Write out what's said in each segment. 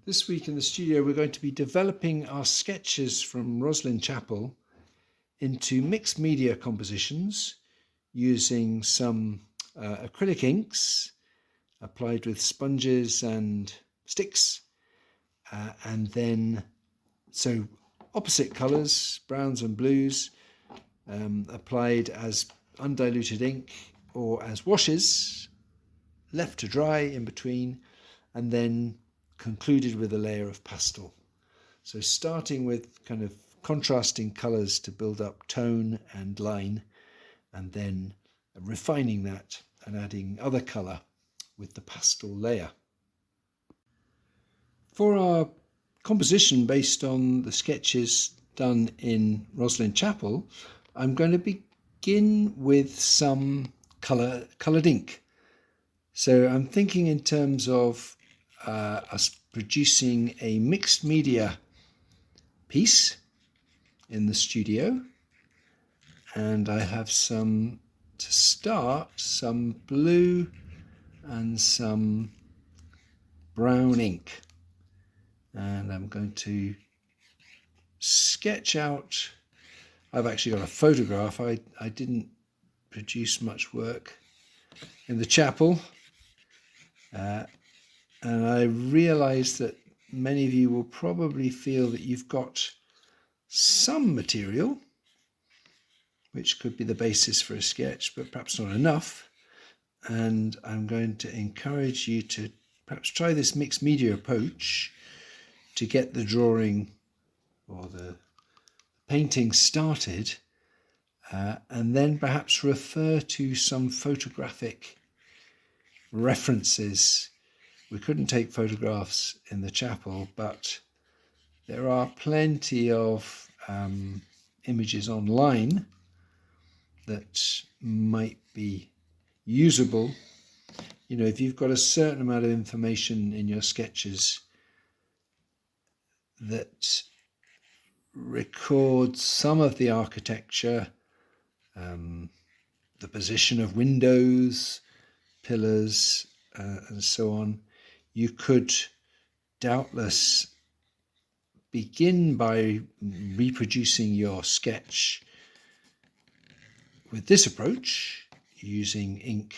This week in the studio we're going to be developing our sketches from Rosslyn Chapel into mixed media compositions using some acrylic inks applied with sponges and sticks, and then opposite colours, browns and blues, applied as undiluted ink or as washes, left to dry in between, and then concluded with a layer of pastel. So starting with kind of contrasting colours to build up tone and line, and then refining that and adding other colour with the pastel layer. For our composition based on the sketches done in Rosslyn Chapel, I'm going to begin with some coloured ink. So I'm thinking in terms of us producing a mixed media piece in the studio, and I have some blue and some brown ink, and I'm going to sketch out. I've actually got a photograph. I didn't produce much work in the chapel, and I realise that many of you will probably feel that you've got some material which could be the basis for a sketch, but perhaps not enough. And I'm going to encourage you to perhaps try this mixed media approach to get the drawing or the painting started, and then perhaps refer to some photographic references. We couldn't take photographs in the chapel, but there are plenty of images online that might be usable. You know, if you've got a certain amount of information in your sketches that records some of the architecture, the position of windows, pillars, and so on, you could doubtless begin by reproducing your sketch with this approach using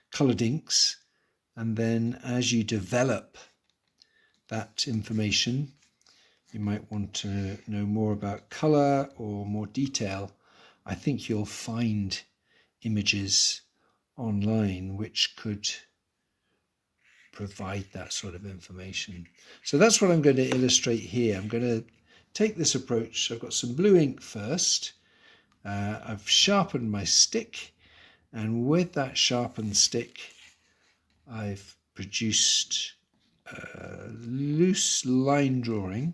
coloured inks, and then as you develop that information, you might want to know more about colour or more detail. I think you'll find images online which could provide that sort of information. So that's what I'm going to illustrate here. I'm going to take this approach. I've got some blue ink first. I've sharpened my stick, and with that sharpened stick I've produced a loose line drawing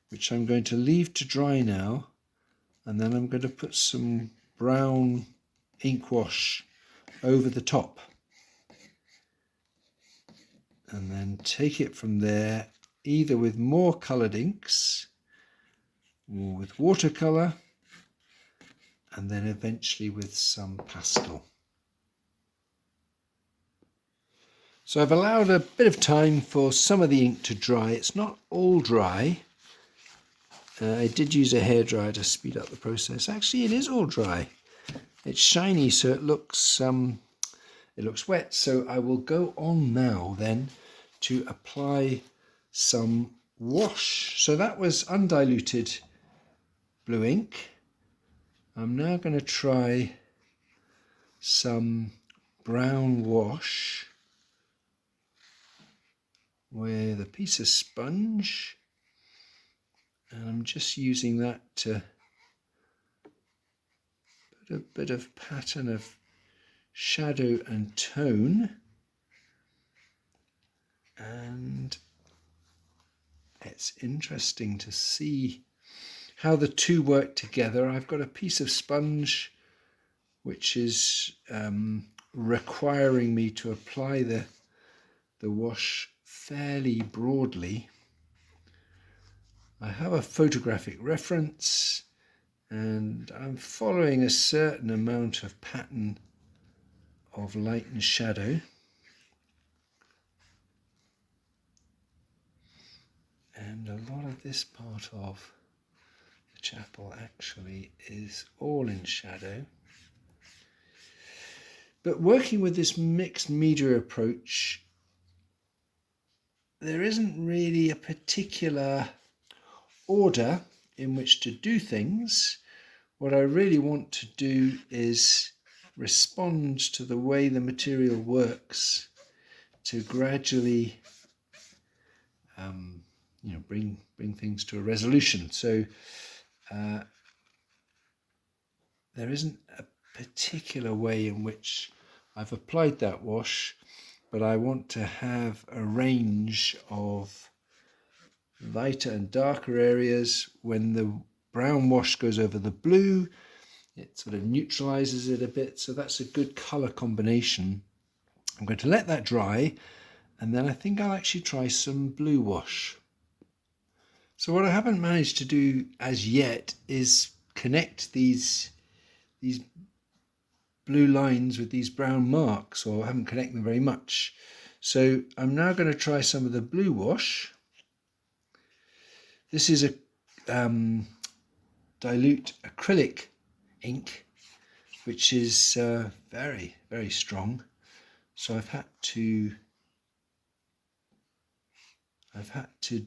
which I'm going to leave to dry now, and then I'm going to put some brown ink wash over the top, and then take it from there, either with more coloured inks or with watercolour, and then eventually with some pastel. So I've allowed a bit of time for some of the ink to dry. It's not all dry. I did use a hairdryer to speed up the process. Actually, it is all dry. It's shiny, so it looks wet. So I will go on now then to apply some wash. So that was undiluted blue ink. I'm now going to try some brown wash with a piece of sponge, and I'm just using that to put a bit of pattern of shadow and tone, and it's interesting to see how the two work together. I've got a piece of sponge which is requiring me to apply the wash fairly broadly. I have a photographic reference, and I'm following a certain amount of pattern of light and shadow. this part of the chapel actually is all in shadow. But working with this mixed media approach, there isn't really a particular order in which to do things. What I really want to do is respond to the way the material works to gradually bring things to a resolution. So there isn't a particular way in which I've applied that wash, but I want to have a range of lighter and darker areas. When the brown wash goes over the blue, it sort of neutralizes it a bit, so that's a good color combination. I'm going to let that dry, and then I think I'll actually try some blue wash. So what I haven't managed to do as yet is connect these blue lines with these brown marks, or I haven't connected them very much. So I'm now going to try some of the blue wash. This is a dilute acrylic ink, which is very, very strong. So I've had to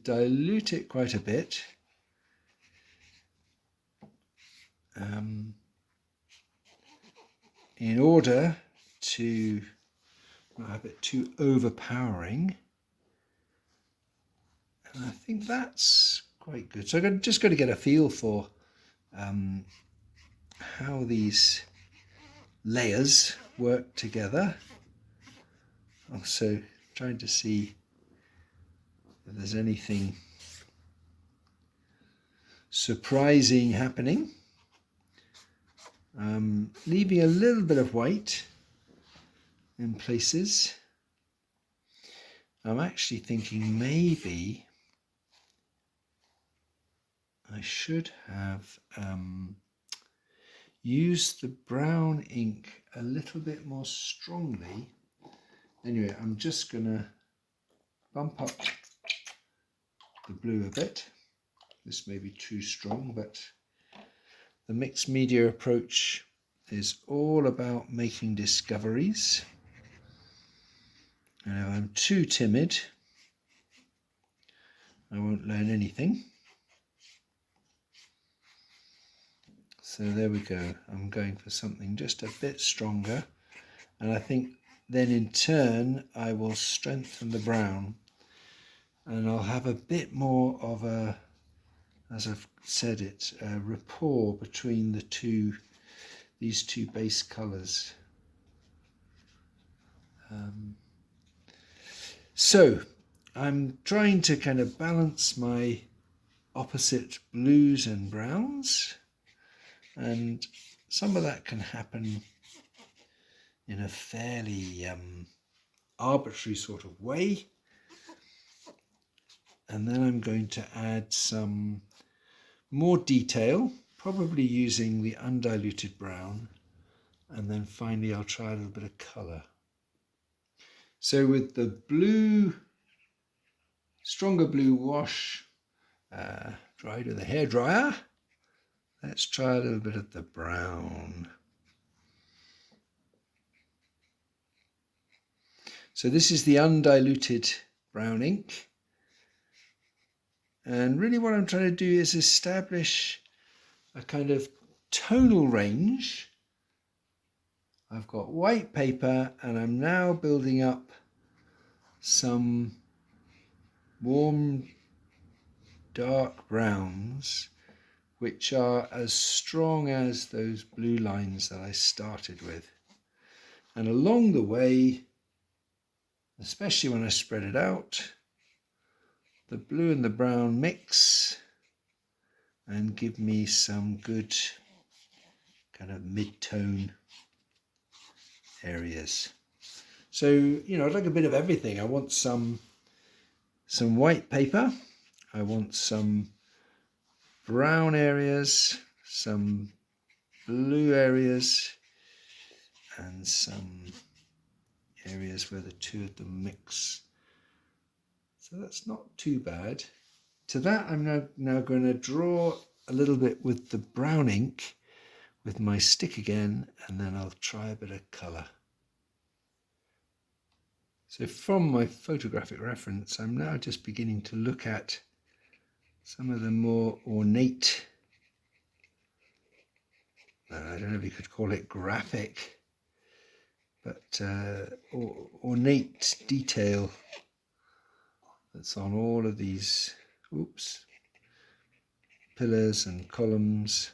dilute it quite a bit. In order to not have it too overpowering. And I think that's quite good. So I've just got to get a feel for how these layers work together. Also trying to see if there's anything surprising happening. Leaving a little bit of white in places. I'm actually thinking maybe I should have used the brown ink a little bit more strongly. Anyway, I'm just going to bump up the blue a bit. This may be too strong, but the mixed media approach is all about making discoveries. And if I'm too timid, I won't learn anything. So there we go. I'm going for something just a bit stronger. And I think then in turn, I will strengthen the brown. And I'll have a bit more of a, as I've said it, a rapport between these two base colours. So I'm trying to kind of balance my opposite blues and browns, and some of that can happen in a fairly arbitrary sort of way. And then I'm going to add some more detail, probably using the undiluted brown, and then finally I'll try a little bit of colour. So with the blue, stronger blue wash, dried with a hairdryer, let's try a little bit of the brown. So this is the undiluted brown ink. And really what I'm trying to do is establish a kind of tonal range. I've got white paper and I'm now building up some warm dark browns which are as strong as those blue lines that I started with. And along the way, especially when I spread it out, the blue and the brown mix and give me some good kind of mid-tone areas. So, I'd like a bit of everything. I want some white paper, I want some brown areas, some blue areas, and some areas where the two of them mix. So that's not too bad. To that I'm now going to draw a little bit with the brown ink with my stick again, and then I'll try a bit of colour. So from my photographic reference, I'm now just beginning to look at some of the more ornate, I don't know if you could call it graphic, but ornate detail that's on all of these pillars and columns.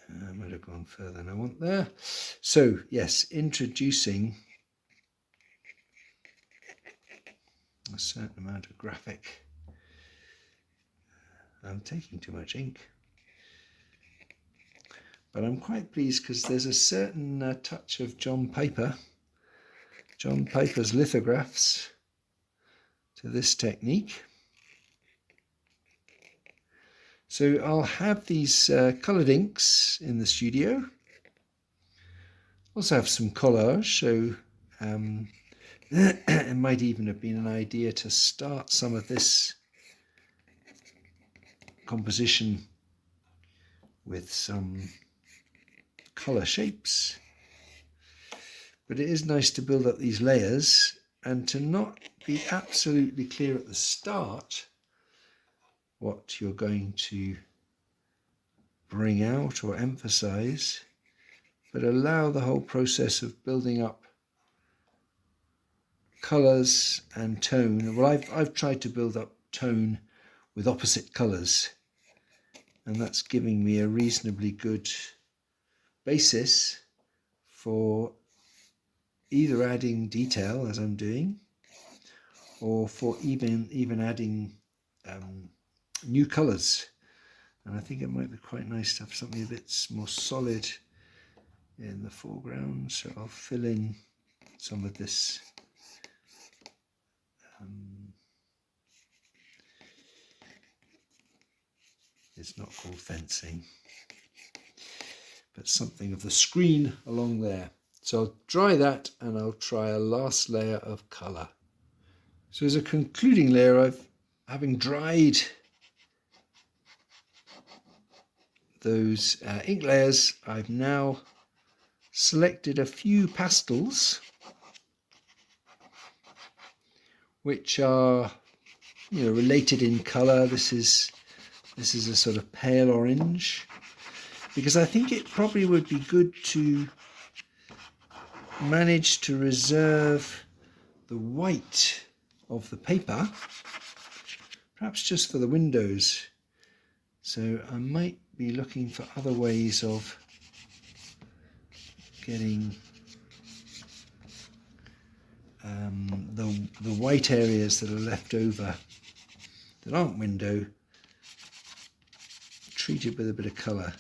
I might have gone further than I want there. So yes, introducing a certain amount of graphic. I'm taking too much ink, but I'm quite pleased because there's a certain touch of John Piper's lithographs to this technique. So I'll have these coloured inks in the studio. Also have some collage, so it might even have been an idea to start some of this composition with some colour shapes. But it is nice to build up these layers and to not be absolutely clear at the start what you're going to bring out or emphasize, but allow the whole process of building up colours and tone. Well, I've tried to build up tone with opposite colours, and that's giving me a reasonably good basis for either adding detail as I'm doing, or for even adding new colours. And I think it might be quite nice to have something a bit more solid in the foreground, so I'll fill in some of this it's not called fencing, but something of the screen along there. So I'll dry that and I'll try a last layer of colour. So as a concluding layer, having dried those ink layers, I've now selected a few pastels which are, related in colour. This is a sort of pale orange, because I think it probably would be good to manage to reserve the white of the paper, perhaps just for the windows. So I might be looking for other ways of getting the white areas that are left over that aren't window treated with a bit of colour.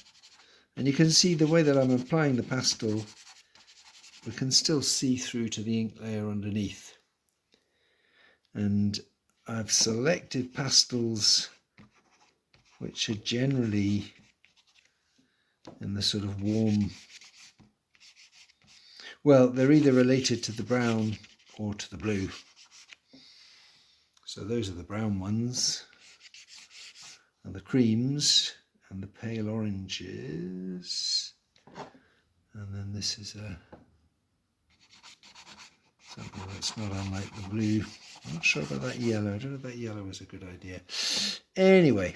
And you can see the way that I'm applying the pastel, we can still see through to the ink layer underneath. And I've selected pastels which are generally in the sort of warm, well, they're either related to the brown or to the blue. So those are the brown ones, and the creams, and the pale oranges, and then this is something that's not unlike the blue. I'm not sure about that yellow. I don't know if that yellow was a good idea. Anyway,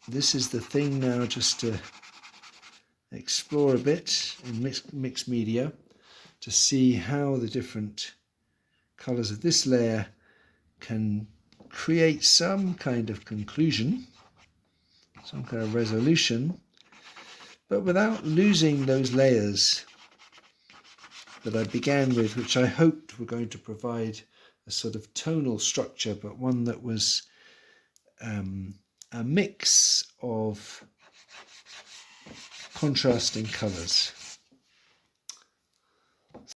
this is the thing now, just to explore a bit in mixed media to see how the different colours of this layer can create some kind of conclusion, some kind of resolution, but without losing those layers that I began with, which I hoped were going to provide a sort of tonal structure, but one that was a mix of contrasting colours.